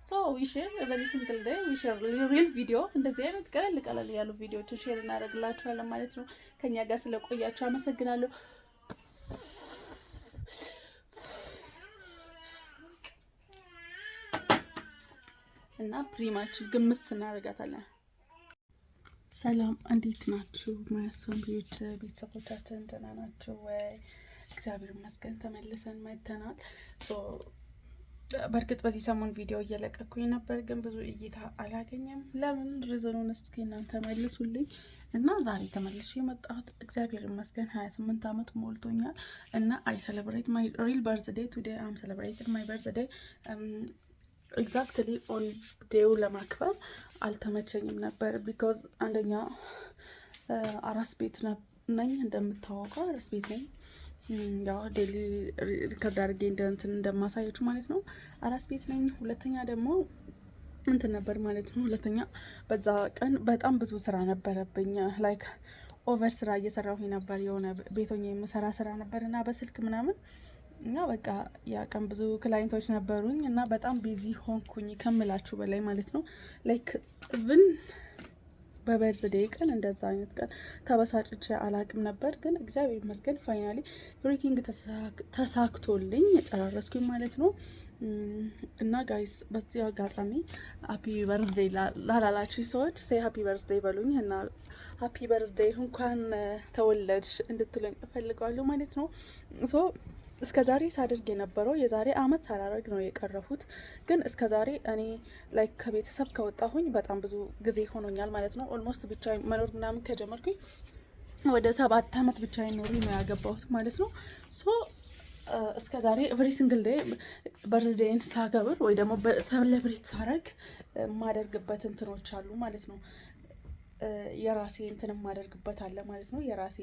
ሶ ዊ ሼር ቨሪ ሲምፕል ዴይ ዊ ሼር ሪል ቪዲዮ እንደዚህ አይነት ቀለል ያሉ ቪዲዮዎችን ሼር እናደርግላችኋለን ማለት ነው። ከኛ ጋር ስለቆያችሁ አመሰግናለሁ። እና ፕሪማችን ግምስ እናደርጋታለን። ሰላም እንዴት ናችሁ? ማያስፈን ቤተሰቦቻችን ደህና ናቸው ወይ? እግዚአብሔር ይመስገን ተመልሰን መጥተናል። በእርግጥ በዚህ ሰሞን ቪዲዮ እየለቀኩኝ ነበር፣ ግን ብዙ እይታ አላገኘም። ለምን ሪዝኑን እስኪ እናንተ መልሱልኝ። እና ዛሬ ተመልሼ የመጣሁት እግዚአብሔር ይመስገን 28 ዓመት ሞልቶኛል እና አይ ሴሌብሬት ማይ ሪል በርዝዴይ ቱዴይ አም ሴሌብሬትድ ማይ በርዝዴይ ኤግዛክትሊ ኦን ዴው ለማክበር አልተመቸኝም ነበር። ቢኮዝ አንደኛ አራስ ቤት ነኝ፣ እንደምታወቀው አራስ ቤት ነኝ። ያው ዴሊ ሪከርድ አድርጌ እንደማሳያችሁ ማለት ነው። አራስ ቤት ነኝ። ሁለተኛ ደግሞ እንትን ነበር ማለት ነው። ሁለተኛ በዛ ቀን በጣም ብዙ ስራ ነበረብኝ። ላይክ ኦቨር ስራ እየሰራሁኝ ነበር። የሆነ ቤቶኛ የምሰራ ስራ ነበር እና በስልክ ምናምን እና በቃ ያ ቀን ብዙ ክላይንቶች ነበሩኝ እና በጣም ቢዚ ሆንኩኝ ከምላችሁ በላይ ማለት ነው። ላይክ ኢቭን በበርዝዴይ ቀን እንደዛ አይነት ቀን ተበሳጭቼ አላቅም ነበር። ግን እግዚአብሔር ይመስገን ፋይናሊ ኤቭሪቲንግ ተሳክቶልኝ ጨራረስኩኝ ማለት ነው። እና ጋይስ በዚህ አጋጣሚ ሃፒ በርዝዴይ ላላላችሁ ሰዎች ሴይ ሃፒ በርዝዴይ በሉኝ እና ሃፒ በርዝዴይ እንኳን ተወለድሽ እንድትሉኝ እፈልጋለሁ ማለት ነው። ሶ እስከ ዛሬ ሳደርግ የነበረው የዛሬ አመት ሳላደርግ ነው የቀረፉት። ግን እስከ ዛሬ እኔ ላይክ ከቤተሰብ ከወጣሁኝ በጣም ብዙ ጊዜ ሆኖኛል ማለት ነው። ኦልሞስት ብቻ መኖር ምናምን ከጀመርኩኝ ወደ 7 ዓመት ብቻ ኖሪ ነው ያገባሁት ማለት ነው። ሶ እስከ ዛሬ ኤቭሪ ሲንግል ዴይ በርዝዴይን ሳገብር ወይ ደግሞ ሴሌብሬት ሳረግ ማደርግበት እንትኖች አሉ ማለት ነው። የራሴ እንትን ማደርግበት አለ ማለት ነው። የራሴ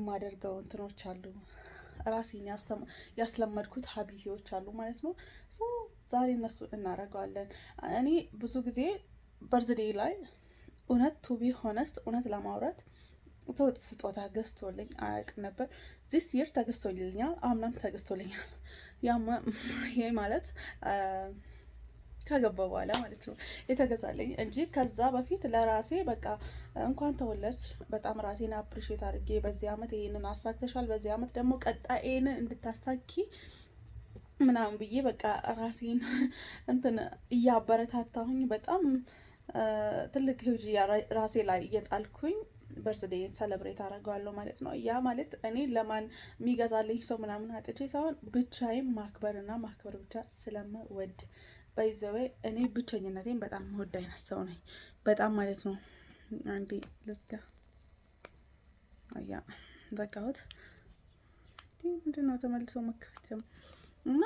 ማደርገው እንትኖች አሉ፣ ራሴን ያስለመድኩት ሀቢቴዎች አሉ ማለት ነው። ዛሬ እነሱ እናደርገዋለን። እኔ ብዙ ጊዜ በርዝዴይ ላይ እውነት ቱ ቢ ሆነስት እውነት ለማውራት ሰው ስጦታ ገዝቶልኝ አያውቅም ነበር። ዚስ ይር ተገዝቶልኛል፣ አምናም ተገዝቶልኛል። ይሄ ማለት ከገባ በኋላ ማለት ነው የተገዛለኝ እንጂ ከዛ በፊት ለራሴ በቃ እንኳን ተወለድሽ በጣም ራሴን አፕሪሼት አድርጌ በዚህ አመት ይሄንን አሳክተሻል፣ በዚህ አመት ደግሞ ቀጣይን እንድታሳኪ ምናምን ብዬ በቃ ራሴን እንትን እያበረታታሁኝ በጣም ትልቅ ሂውጅ ራሴ ላይ እየጣልኩኝ በርዝዴይን ሴሌብሬት አደርገዋለሁ ማለት ነው። ያ ማለት እኔ ለማን የሚገዛልኝ ሰው ምናምን አጥቼ ሳይሆን ብቻዬን ማክበርና ማክበር ብቻ ስለምወድ ባይዘዌ እኔ ብቸኝነቴን በጣም ወድ አይነት ሰው ነኝ። በጣም ማለት ነው። አንዴ ልዝጋ። ያ ዘጋሁት። ምንድን ነው ተመልሶ መክፈት እና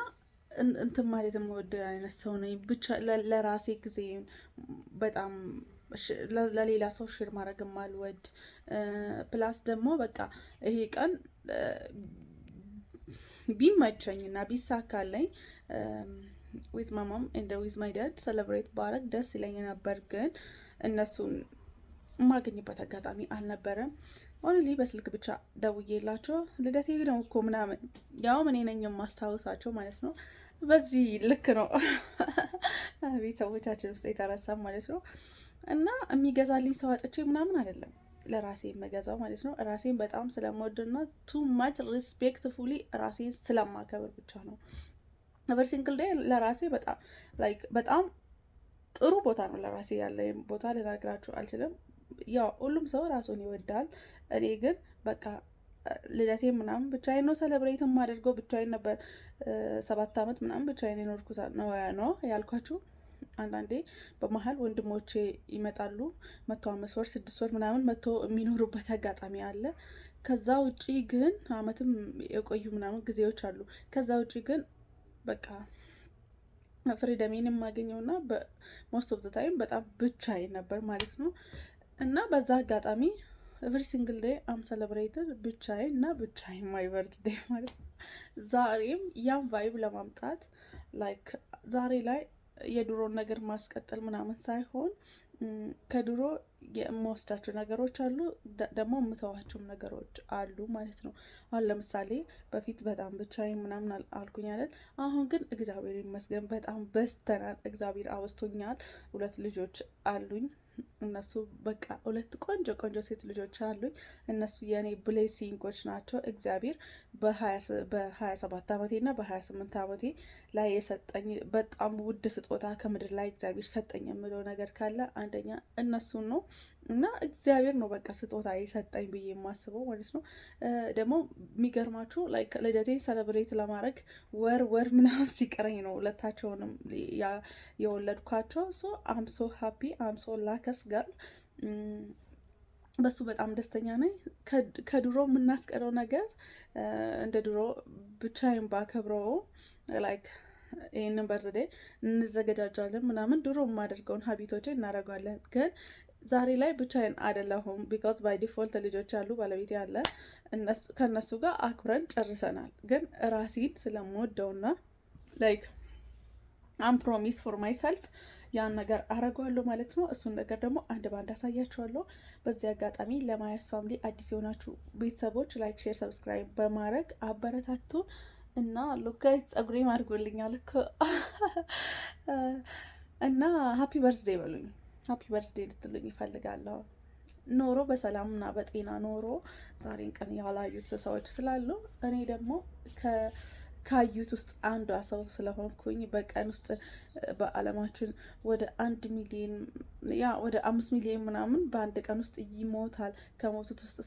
እንትን ማለት ወድ አይነት ሰው ነኝ። ብቻ ለራሴ ጊዜ በጣም ለሌላ ሰው ሼር ማድረግ ማልወድ ፕላስ ደግሞ በቃ ይሄ ቀን ቢመቸኝና ቢሳካለኝ ዊዝ ማይ ማም ኤንድ ዊዝ ማይ ዳድ ሴሌብሬት ባረግ ደስ ይለኝ ነበር። ግን እነሱን የማገኝበት አጋጣሚ አልነበረም። ኦንሊ በስልክ ብቻ ደውዬላቸው ልደቴ ነው እኮ ምናምን ያው እኔ ነኝ የማስታውሳቸው ማለት ነው። በዚህ ልክ ነው ቤተሰቦቻችን ውስጥ የተረሳ ማለት ነው። እና የሚገዛልኝ ሰው አጥቼ ምናምን አይደለም ለራሴ የምገዛው ማለት ነው። ራሴን በጣም ስለምወድና ቱ ማች ሪስፔክትፉሊ ራሴን ስለማከብር ብቻ ነው። ኤቨሪ ሲንግል ዴይ ለራሴ በጣም ላይክ በጣም ጥሩ ቦታ ነው። ለራሴ ያለ ቦታ ልነግራችሁ አልችልም። ያው ሁሉም ሰው ራሱን ይወዳል። እኔ ግን በቃ ልደቴ ምናምን ብቻዬን ነው ሴሌብሬት የማደርገው። ብቻዬን ነበር 7 ዓመት ምናምን ብቻዬን የኖርኩት ነው ያልኳችሁ። አንዳንዴ በመሀል ወንድሞቼ ይመጣሉ። 5 ወር 6 ወር ምናምን መጥቶ የሚኖሩበት አጋጣሚ አለ። ከዛ ውጪ ግን አመትም የቆዩ ምናምን ጊዜዎች አሉ። ከዛ ውጪ ግን በቃ ፍሪደሜን የማገኘውና በሞስት ኦፍ ዘ ታይም በጣም ብቻዬን ነበር ማለት ነው። እና በዛ አጋጣሚ ኤቭሪ ሲንግል ዴይ አም ሴሌብሬትድ ብቻዬን እና ብቻዬን ማይ በርዝዴይ ማለት ነው። ዛሬም ያን ቫይብ ለማምጣት ላይክ ዛሬ ላይ የድሮን ነገር ማስቀጠል ምናምን ሳይሆን ከድሮ የምወስዳቸው ነገሮች አሉ፣ ደግሞ የምተዋቸውም ነገሮች አሉ ማለት ነው። አሁን ለምሳሌ በፊት በጣም ብቻዬን ምናምን አልኩኝ አይደል? አሁን ግን እግዚአብሔር ይመስገን በጣም በስተናል። እግዚአብሔር አበስቶኛል። 2 ልጆች አሉኝ። እነሱ በቃ 2 ቆንጆ ቆንጆ ሴት ልጆች አሉኝ። እነሱ የኔ ብሌሲንጎች ናቸው። እግዚአብሔር በ27 ዓመቴ እና በ28 ዓመቴ ላይ የሰጠኝ በጣም ውድ ስጦታ ከምድር ላይ እግዚአብሔር ሰጠኝ የምለው ነገር ካለ አንደኛ እነሱን ነው እና እግዚአብሔር ነው በቃ ስጦታ የሰጠኝ ብዬ የማስበው ማለት ነው። ደግሞ የሚገርማችሁ ላይክ ልደቴን ሰለብሬት ለማድረግ ወር ምናምን ሲቀረኝ ነው 2ታቸውንም የወለድኳቸው። ሶ አም ሶ ሃፒ አም ሶ ላከስ ጋር በሱ በጣም ደስተኛ ነኝ። ከድሮ የምናስቀረው ነገር እንደ ድሮ ብቻዬን ባከብረው ላይክ ይህንን በርዝዴ እንዘገጃጃለን ምናምን ድሮ የማደርገውን ሀቢቶች እናደርጋለን። ግን ዛሬ ላይ ብቻዬን አይደለሁም። ቢካዝ ባይ ዲፎልት ልጆች ያሉ ባለቤት ያለ ከእነሱ ጋር አክብረን ጨርሰናል። ግን ራሴን ስለምወደውና ላይክ አም ፕሮሚስ ፎር ማይሰልፍ ያን ነገር አረገዋለሁ ማለት ነው። እሱን ነገር ደግሞ አንድ ባንድ አሳያችኋለሁ። በዚህ አጋጣሚ ለማያስ ፋሚሊ አዲስ የሆናችሁ ቤተሰቦች ላይክ፣ ሼር፣ ሰብስክራይብ በማድረግ አበረታቱ እና ሉካይስ ጸጉሬም አድርጎልኛል እኮ እና ሀፒ በርዝዴ በሉኝ። ሀፒ በርዝዴ ልትሉኝ ይፈልጋለሁ። ኖሮ በሰላምና በጤና ኖሮ ዛሬን ቀን ያላዩት ሰዎች ስላሉ እኔ ደግሞ ካዩት ውስጥ አንዷ ሰው ስለሆንኩኝ በቀን ውስጥ በአለማችን ወደ 1 ሚሊዮን ወደ 5 ሚሊዮን ምናምን በአንድ ቀን ውስጥ ይሞታል። ከሞቱት ውስጥ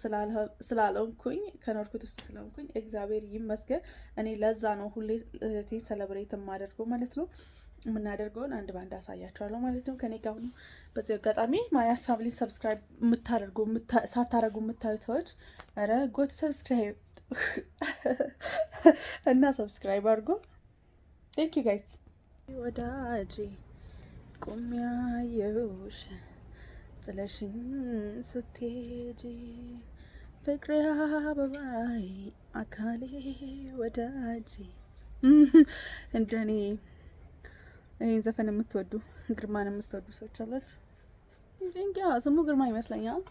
ስላልሆንኩኝ ከኖርኩት ውስጥ ስለሆንኩኝ እግዚአብሔር ይመስገን። እኔ ለዛ ነው ሁሌ ቴን ሰለብሬት የማደርገው ማለት ነው። የምናደርገውን አንድ ባንድ አሳያቸዋለሁ ማለት ነው። ከኔ ጋር ሁኑ። በዚህ አጋጣሚ ማያስ ፋሚሊ ሰብስክራይብ ሳታደርጉ የምታዩት ሰዎች ኧረ ጎት ሰብስክራይብ እና ሰብስክራይብ አድርጎ ቴንክ ዩ ጋይስ። ወዳጄ ቁሚያ የውሽ ጥለሽኝ ስትሄጂ ፍቅሬ አበባይ አካሌ ወዳጄ እንደኔ ይህን ዘፈን የምትወዱ ግርማን የምትወዱ ሰዎች አላችሁ። ቲንኪያ ስሙ ግርማ ይመስለኛል።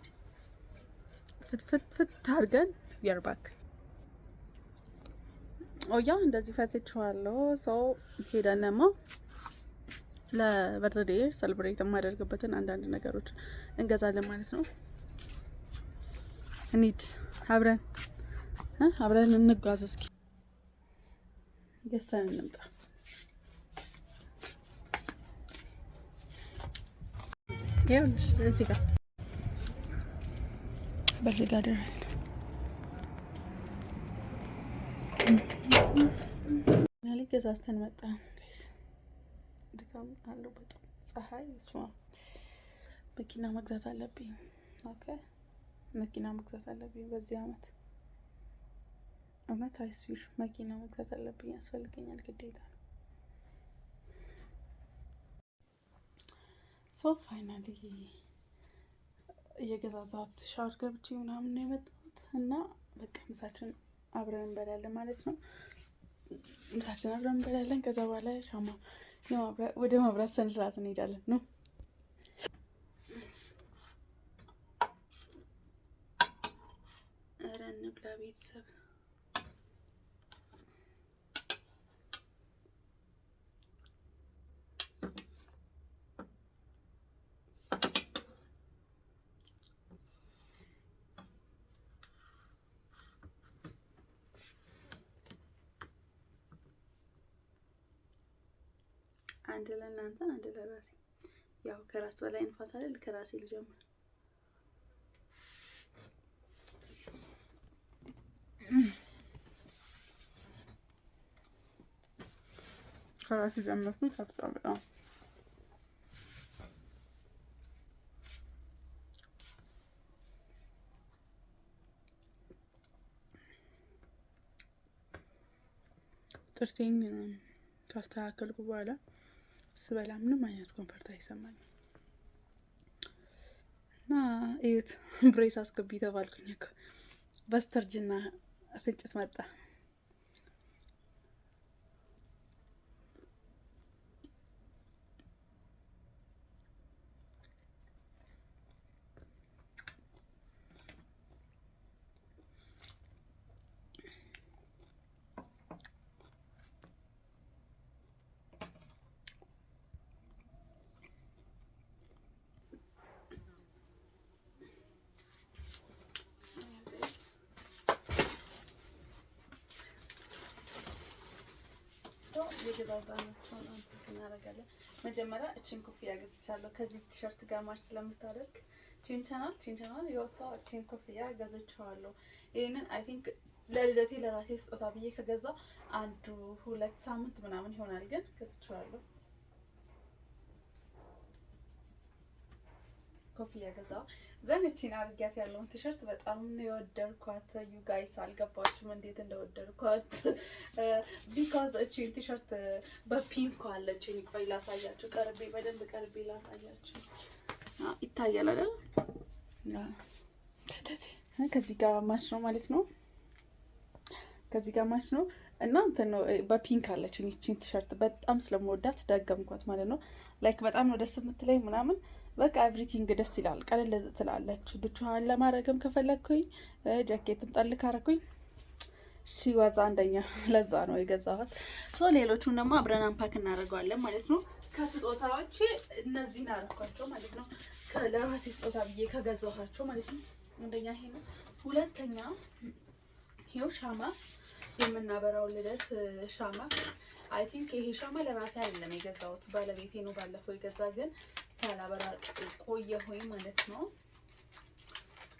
ፍትፍትፍት አድርገን ቢያርባክ ኦያ እንደዚህ ፈትቼዋለሁ። ሰው ሄደን ደግሞ ለበርዝዴ ሰልብሬት የማደርግበትን አንዳንድ ነገሮች እንገዛለን ማለት ነው። እንሂድ አብረን እንጓዝ። እስኪ ገዝተን እንምጣ። ይኸውልሽ እዚህ ጋር በርጋ ደረስን። ያለ ገዛዝተን መጣን። ድካም አለው በጣም ፀሐይ ስማ። መኪና መግዛት አለብኝ። ኦኬ መኪና መግዛት አለብኝ በዚህ አመት። እውነት አይስዊር መኪና መግዛት አለብኝ፣ ያስፈልገኛል ግዴታ። ሶ ፋይናሊ እየገዛዛት ሻወር ገብቼ ምናምን ነው የመጣሁት እና በቃ ምሳችን አብረን እንበላለን ማለት ነው። ምሳችን አብረን እንበላለን። ከዛ በኋላ ሻማ ወደ ማብራት ስነ ስርዓት እንሄዳለን ነው። ኧረ እንብላ ቤተሰብ። አንድ ለእናንተ አንድ ለራሴ። ያው ከራስ በላይ ንፋስ አይደል? ከራሴ ልጀምር። ከራሴ ጀመርኩኝ። ታፍጣ በጣም ጥርሴን ካስተካከልኩ በኋላ ስበላ ምንም አይነት ኮንፈርት አይሰማኝም። እና እዩት ብሬስ አስገቢ ተባልኩኝ እኮ በስተርጅና ፍንጭት መጣ። ሰው የገዛዛናቸው ነው እናደርጋለን። መጀመሪያ እቺን ኮፍያ ገዝቻለሁ ከዚህ ቲሸርት ጋር ማች ስለምታደርግ ቺንቻናል የወሳው እቺን ኮፍያ ገዝቻለሁ። ይሄንን አይ ቲንክ ለልደቴ ለራሴ ስጦታ ብዬ ከገዛ 1-2 ሳምንት ምናምን ይሆናል፣ ግን ገዝቻለሁ። ኮፍያ ገዛው ዘንቺን አርጋት ያለውን ቲሸርት በጣም ነው የወደድኳት። ዩ ጋይስ አልገባችሁም እንዴት እንደወደድኳት። ቢኮዝ እቺን ቲሸርት በፒንክ አለችኝ። ቆይ ላሳያችሁ፣ በደንብ ቀርቤ ላሳያችሁ። ይታያል አይደል? ከዚህ ጋር ማች ነው ማለት ነው። ከዚህ ጋር ማች ነው እና እንትን ነው በፒንክ አለችኝ። እቺን ቲሸርት በጣም ስለምወዳት ደገምኳት ማለት ነው። ላይክ በጣም ነው ደስ የምትለኝ ምናምን በቃ ኤቭሪቲንግ ደስ ይላል። ቀለል ትላለች። ብቻዋን ለማድረግም ከፈለግኩኝ ጃኬትም ጣል ካረኩኝ ዋዛ አንደኛ። ለዛ ነው የገዛኋት። ሶ ሌሎቹን ደግሞ አብረን አንፓክ እናደርገዋለን ማለት ነው። ከስጦታዎች እነዚህን አደረኳቸው ማለት ነው። ለራሴ ስጦታ ብዬ ከገዛኋቸው ማለት ነው። አንደኛ ይሄ ነው። ሁለተኛ ይሄው ሻማ፣ የምናበራው ልደት ሻማ። አይ ቲንክ ይሄ ሻማ ለራሴ አይደለም የገዛሁት፣ ባለቤቴ ነው ባለፈው የገዛ፣ ግን ሳላበራ ቆየሁኝ ማለት ነው።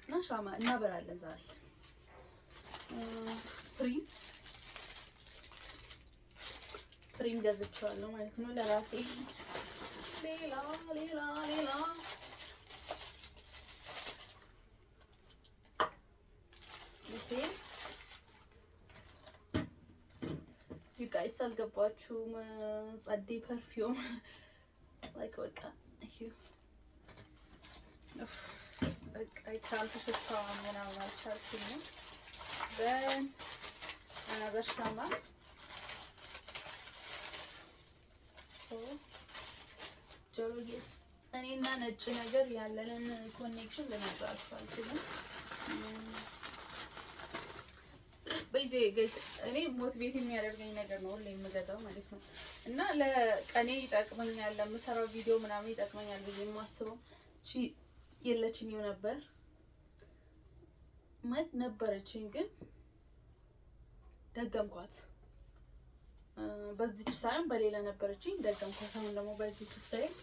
እና ሻማ እናበራለን ዛሬ። ፕሪም ገዝቻለሁ ማለት ነው ለራሴ። ሌላ ጋይስ አልገባችሁም? ጸዴ ፐርፊውም ላይክ በቃ ካልተሸታ ምናምን አልቻልኩኝም። በሻማ ጆሮ ጌጥ። እኔና ነጭ ነገር ያለንን ኮኔክሽን ልነግራችሁ አልችልም። እኔ ሞቲቬት የሚያደርገኝ ነገር ነው ሁሌ የምገዛው ማለት ነው። እና ለቀኔ ይጠቅመኛል፣ ለምሰራው ቪዲዮ ምናምን ይጠቅመኛል ብዬ የማስበው የለችኝም ነበር ማለት ነበረችኝ፣ ግን ደገምኳት። በዚች ሳይሆን በሌላ ነበረችኝ፣ ደገምኳት። አሁን ደግሞ በዚች ስታይል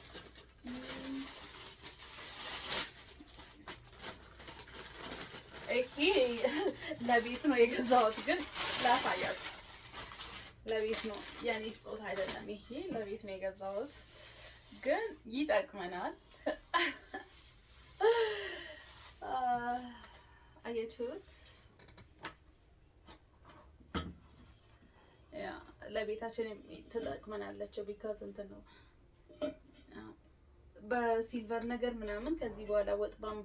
ለቤት ነው የገዛሁት፣ ግን ላሳያችሁ። ለቤት ነው የኔ ስጦታ አይደለም። ይሄ ለቤት ነው የገዛሁት፣ ግን ይጠቅመናል። አያችሁት? ያ ለቤታችን ትጠቅመናለች። ቢካዝ እንትን ነው በሲልቨር ነገር ምናምን ከዚህ በኋላ ወጥባም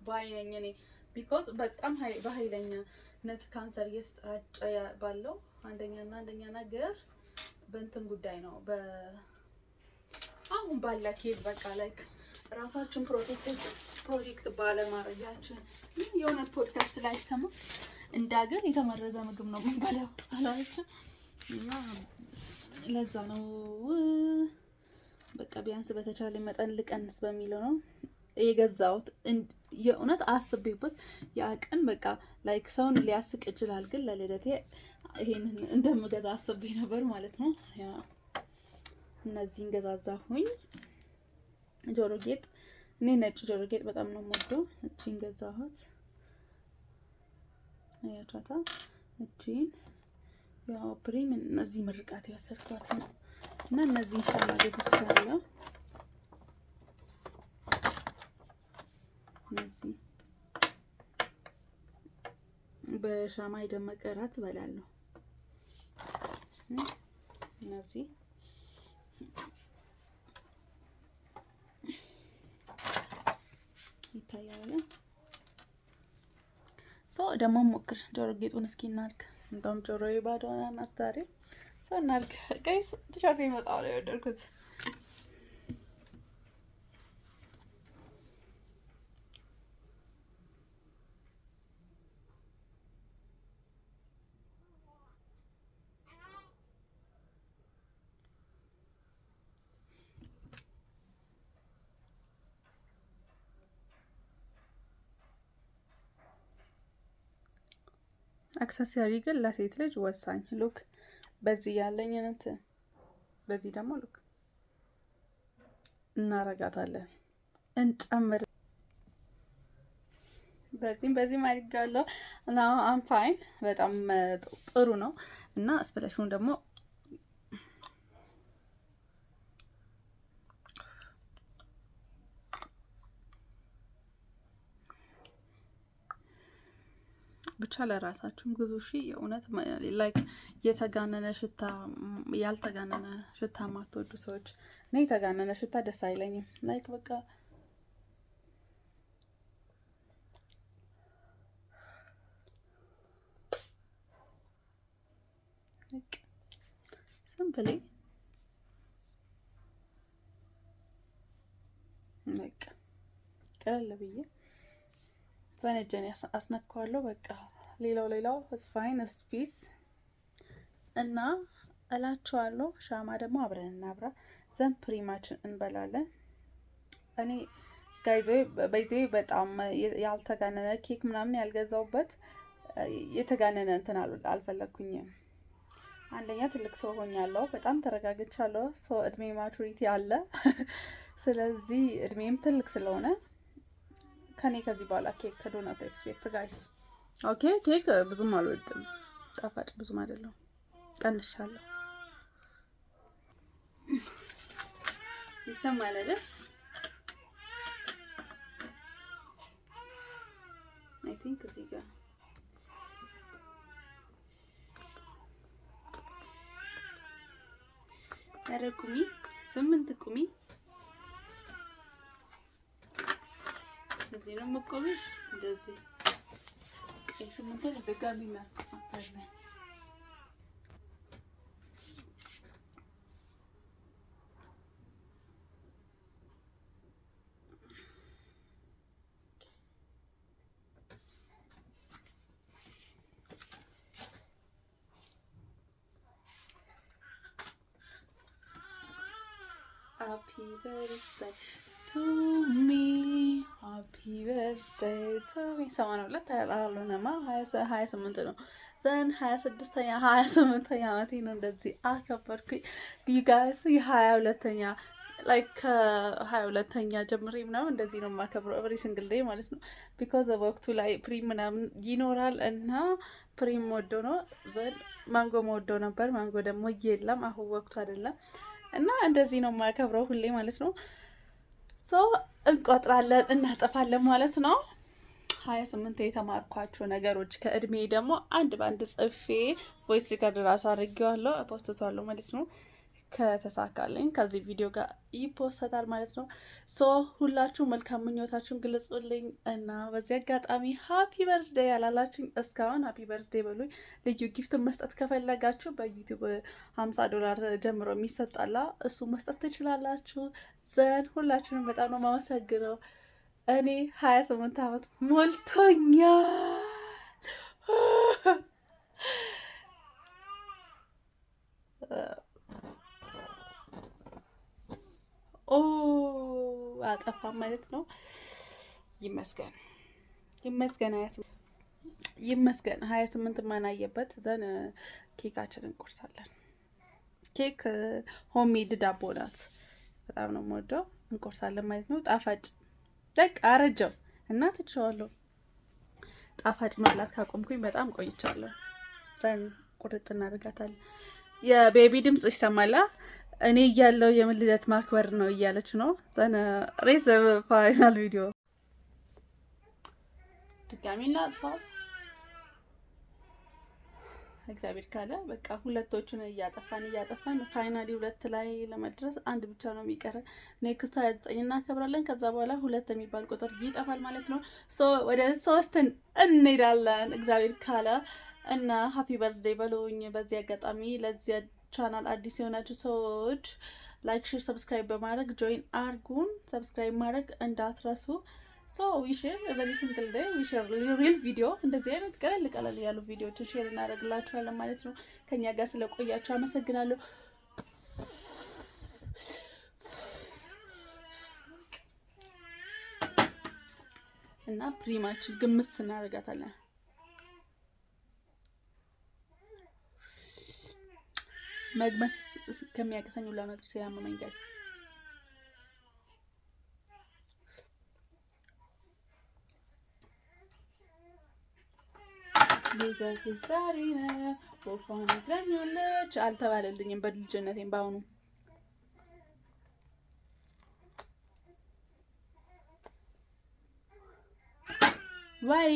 ባይነኝ እኔ ቢኮዝ በጣም በኃይለኛነት ካንሰር እየተሰራጨ ባለው አንደኛ ነገር በእንትን ጉዳይ ነው። አሁን ባላ ኬዝ በቃ ላይክ ራሳችን ፕሮቴክት ባለማድረጋችን የሆነ ፖድካስት ላይ ሰማ እንደ ሀገር የተመረዘ ምግብ ነው የምንበላው አላችሁ። እና ለዛ ነው በቃ ቢያንስ በተቻለ መጠን ልቀንስ በሚለው ነው የገዛሁት። የእውነት አስቤበት ያ ቀን በቃ ላይክ ሰውን ሊያስቅ ይችላል፣ ግን ለልደቴ ይሄንን እንደምገዛ አስቤ ነበር ማለት ነው። ያ እነዚህን ገዛዛሁኝ። ጆሮ ጌጥ፣ እኔ ነጭ ጆሮ ጌጥ በጣም ነው የምወደው። እቺን ገዛኋት። አያቻታ እቺን ያው ፕሪም እነዚህ ምርቃት ያሰርኳት ነው እና እነዚህን ሻማ ገዝቻለሁ። እነዚህ በሻማ የደመቀ እራት እበላለሁ። እነዚህ ይታያል። ሰው ደግሞ ሞክር ጆሮ ጌጡን እስኪ እናድርግ። እንደውም ጆሮዬ ባዶ ናት ዛሬ። ሰው እናድርግ ጋይስ። ቲሸርት ይመጣው ነው የወደድኩት። አክሰሰሪ ግን ለሴት ልጅ ወሳኝ ሉክ። በዚህ ያለኝ እንትን በዚህ ደግሞ ልክ እናረጋታለን እንጨምር። በዚህም አድርጋለሁ እና አም ፋይን በጣም ጥሩ ነው። እና ስፕላሹን ደግሞ ብቻ ለራሳችሁም ግዙ እሺ። የእውነት ላይክ የተጋነነ ሽታ ያልተጋነነ ሽታ ማትወዱ ሰዎች፣ እኔ የተጋነነ ሽታ ደስ አይለኝም። ላይክ በቃ ሲምፕሊ በቃ ቀለል ብዬ ፈነጀን አስነካዋለሁ። በቃ ሌላው ስፋይን ስፒስ እና እላችኋለሁ። ሻማ ደግሞ አብረን እናብራ። ዘን ፕሪማችን እንበላለን። እኔ ጋይዞ በጣም ያልተጋነነ ኬክ ምናምን ያልገዛውበት የተጋነነ እንትን አልፈለኩኝም። አንደኛ ትልቅ ሰው ሆኛለሁ፣ በጣም ተረጋግቻለሁ። ሶ እድሜ ማቹሪቲ አለ። ስለዚህ እድሜም ትልቅ ስለሆነ ከኔ ከዚህ በኋላ ኬክ ዶናት ኤክስፔክት ጋይስ። ኦኬ ኬክ ብዙም አልወድም፣ ጣፋጭ ብዙም አይደለም፣ ቀንሻለሁ። ይሰማል አይደል? አይ ቲንክ እዚህ ጋር ያረቁሚ 8 ቁሚ እዚህ ነው መቆም እንደዚህ ቀይ 8 ለደጋሚ እናስቀምጣለን። Happy birthday to me, happy birthday to me። 82 አላለውንማ 28 ነው። ዘን 26ኛ 28ኛ ዓመቴ ነው። እንደዚህ አከበርኩኝ ዩ ጋይስ። የ22ኛ ላይክ ከ22ኛ ጀምሬ ምናምን እንደዚህ ነው የማከብረው ኤቭሪ ሲንግል ዴይ ማለት ነው። ቢኮዝ ወቅቱ ላይ ፕሪም ምናምን ይኖራል እና ፕሪም ወዶ ነው። ዘን ማንጎ ወዶ ነበር። ማንጎ ደግሞ የለም አሁን ወቅቱ አይደለም እና እንደዚህ ነው የማከብረው ሁሌ ማለት ነው። ሶ እንቆጥራለን እናጠፋለን ማለት ነው። 28 የተማርኳቸው ነገሮች ከእድሜ ደግሞ አንድ በአንድ ጽፌ ቮይስ ሪከርድ ራሱ አድርጌዋለሁ ፖስቷለሁ ማለት ነው። ከተሳካልኝ ከዚህ ቪዲዮ ጋር ይፖስታል ማለት ነው። ሶ ሁላችሁ መልካም ምኞታችሁን ግለጹልኝ እና በዚህ አጋጣሚ ሃፒ በርዝዴይ ያላላችሁኝ እስካሁን ሃፒ በርዝዴይ በሉኝ። ልዩ ጊፍት መስጠት ከፈለጋችሁ በዩቲዩብ $50 ጀምሮ የሚሰጣላ እሱ መስጠት ትችላላችሁ። ዘን ሁላችሁንም በጣም ነው የማመሰግነው። እኔ 28 ዓመት ሞልቶኛል። አጠፋ ማለት ነው። ይመስገን 28 ማናየበት። ዘን ኬካችንን እንቆርሳለን። ኬክ ሆሜድ ዳቦ ናት። በጣም ነው የምወደው። እንቆርሳለን ማለት ነው። ጣፋጭ በቃ አረጀው እና ትቼዋለሁ። ጣፋጭ መብላት ካቆምኩኝ በጣም ቆይቻለሁ። ዘን ቁርጥ እናደርጋታለን። የቤቢ ድምጽ ይሰማላ። እኔ እያለው የምን ልደት ማክበር ነው እያለች ነው። ዘን ሬስ ፋይናል ቪዲዮ ድጋሚ እናጥፋው። እግዚአብሔር ካለ በቃ ሁለቶቹን እያጠፋን ፋይናሊ 2 ላይ ለመድረስ አንድ ብቻ ነው የሚቀረን። ኔክስት 29 እናከብራለን። ከዛ በኋላ 2 የሚባል ቁጥር ይጠፋል ማለት ነው። ሶ ወደ 3 እንሄዳለን እግዚአብሔር ካለ እና ሃፒ በርዝዴይ በሉኝ። በዚህ አጋጣሚ ለዚህ ቻናል አዲስ የሆናችሁ ሰዎች ላይክ፣ ሼር፣ ሰብስክራይብ በማድረግ ጆይን አርጉን። ሰብስክራይብ ማድረግ እንዳትረሱ። ሶ ዊ ሼር ኤቨሪ ሲንግል ዴይ ዊ ሼር ሪል ቪዲዮ። እንደዚህ አይነት ቀለል ያሉ ቪዲዮዎችን ሼር እናደርግላችኋለን ማለት ነው። ከኛ ጋር ስለቆያችሁ አመሰግናለሁ። እና ፕሪማችን ግምስ እናደርጋታለን። መግመስ ከሚያቅተኝ ሁላ ነው ጥርሴ ያመመኝ ጋይስ። ልደት ዛሬ ነው ወፏ ነግራኛለች አልተባለልኝም በልጅነቴም በአሁኑ ወይ